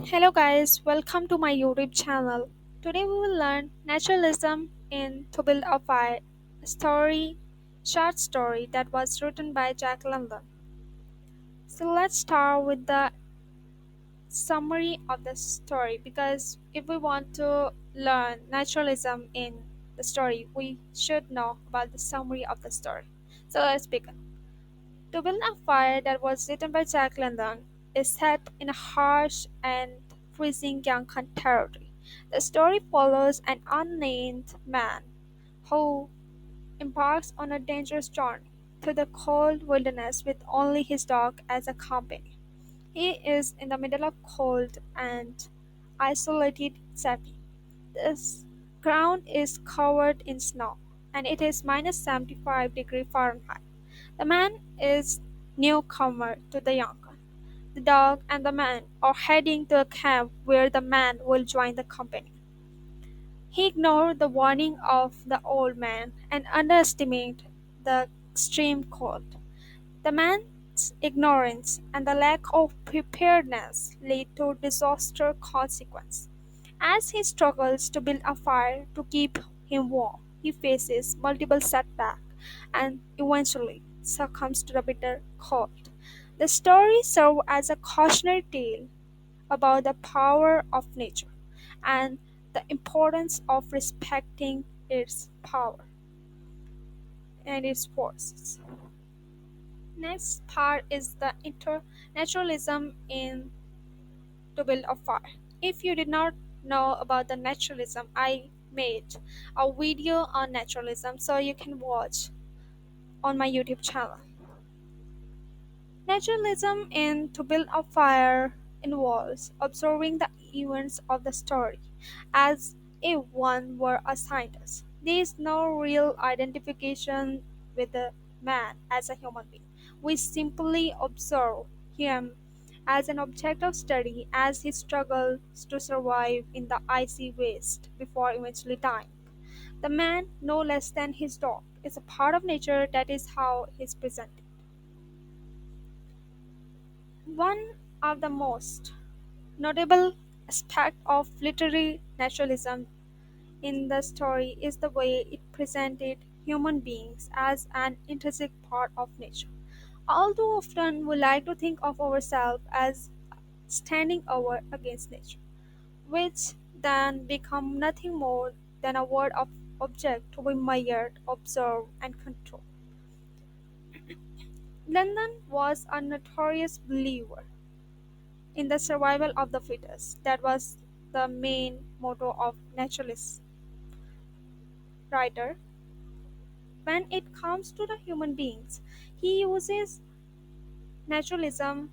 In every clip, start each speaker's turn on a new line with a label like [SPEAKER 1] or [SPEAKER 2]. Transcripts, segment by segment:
[SPEAKER 1] Hello guys, welcome to my YouTube channel. Today we will learn naturalism in To Build a Fire, a short story that was written by Jack London. So let's start with the summary of the story because if we want to learn naturalism in the story, we should know about the summary of the story. So let's begin. To Build a Fire that was written by Jack London is set in a harsh and freezing Yunkan territory. The story follows an unnamed man who embarks on a dangerous journey through the cold wilderness with only his dog as a companion. He is in the middle of cold and isolated setting. This ground is covered in snow and it is minus 75 degrees Fahrenheit. The man is newcomer to the Yunnan. The dog and the man are heading to a camp where the man will join the company. He ignored the warning of the old man and underestimated the extreme cold. The man's ignorance and the lack of preparedness lead to disaster consequence. As he struggles to build a fire to keep him warm, he faces multiple setbacks and eventually succumbs to the bitter cold. The story serves as a cautionary tale about the power of nature and the importance of respecting its power and its forces. Next part is the naturalism in To Build a Fire. If you did not know about the naturalism, I made a video on naturalism so you can watch on my YouTube channel. Naturalism in To Build a Fire involves observing the events of the story as if one were a scientist. There is no real identification with the man as a human being. We simply observe him as an object of study as he struggles to survive in the icy waste before eventually dying. The man, no less than his dog, is a part of nature that is how he is presented. One of the most notable aspects of literary naturalism in the story is the way it presented human beings as an intrinsic part of nature. All too often, we like to think of ourselves as standing over against nature, which then become nothing more than a word of object to be measured, observed, and controlled. London was a notorious believer in the survival of the fittest. That was the main motto of naturalist writer. When it comes to the human beings, he uses naturalism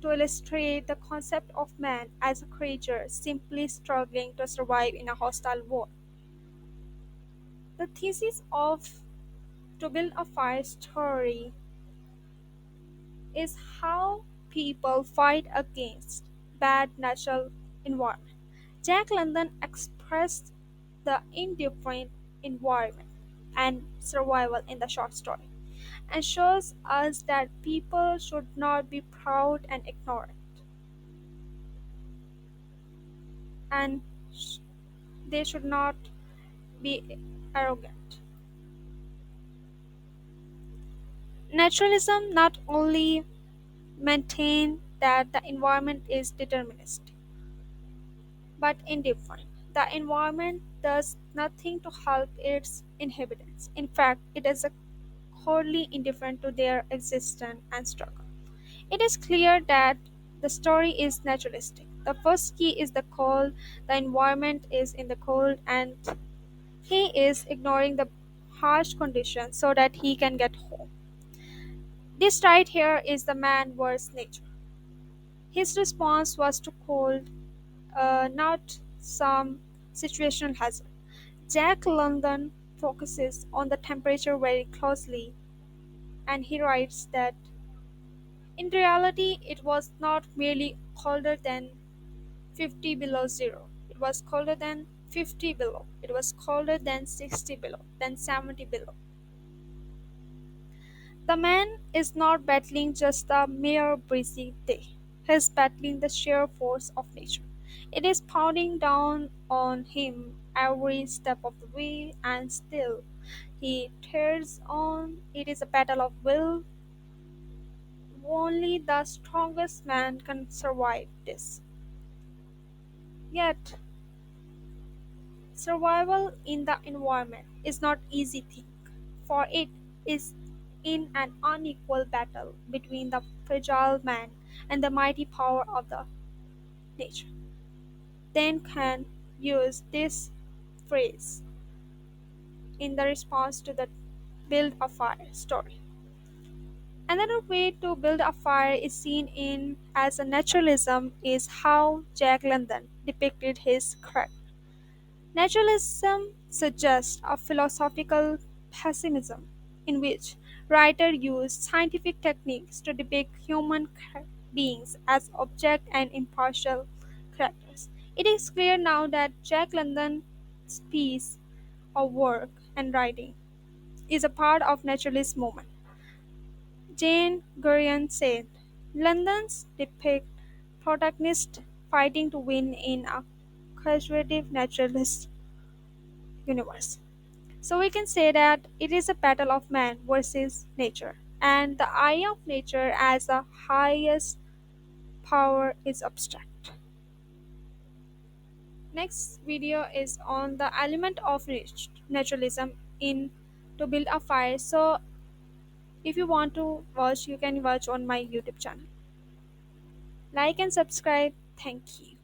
[SPEAKER 1] to illustrate the concept of man as a creature simply struggling to survive in a hostile world. The thesis of To Build a Fire story is how people fight against bad natural environment. Jack London expressed the indifferent environment and survival in the short story and shows us that people should not be proud and ignorant and they should not be arrogant. Naturalism not only maintains that the environment is deterministic but indifferent. The environment does nothing to help its inhabitants. In fact, it is wholly indifferent to their existence and struggle. It is clear that the story is naturalistic. The first key is the cold, the environment is in the cold, and he is ignoring the harsh conditions so that he can get home. This right here is the man versus nature. His response was to cold, not some situational hazard. Jack London focuses on the temperature very closely and he writes that in reality it was not merely colder than 50 below zero. It was colder than 50 below. It was colder than 60 below, than 70 below. The man is not battling just a mere breezy day. He's battling the sheer force of nature. It is pounding down on him every step of the way, and still he tears on. It is a battle of will. Only the strongest man can survive this. Yet, survival in the environment is not easy thing, for it is in an unequal battle between the fragile man and the mighty power of the nature. Then can use this phrase in the response to the build a fire story. Another way to build a fire is seen in as a naturalism is how Jack London depicted his character. Naturalism suggests a philosophical pessimism in which writers use scientific techniques to depict human beings as object and impartial characters. It is clear now that Jack London's piece of work and writing is a part of naturalist movement. Jane Gurion said, London's depict protagonists fighting to win in a conservative naturalist universe. So we can say that it is a battle of man versus nature, and the eye of nature as the highest power is abstract. Next video is on the element of naturalism in to build a fire. So if you want to watch, you can watch on my YouTube channel. Like and subscribe. Thank you.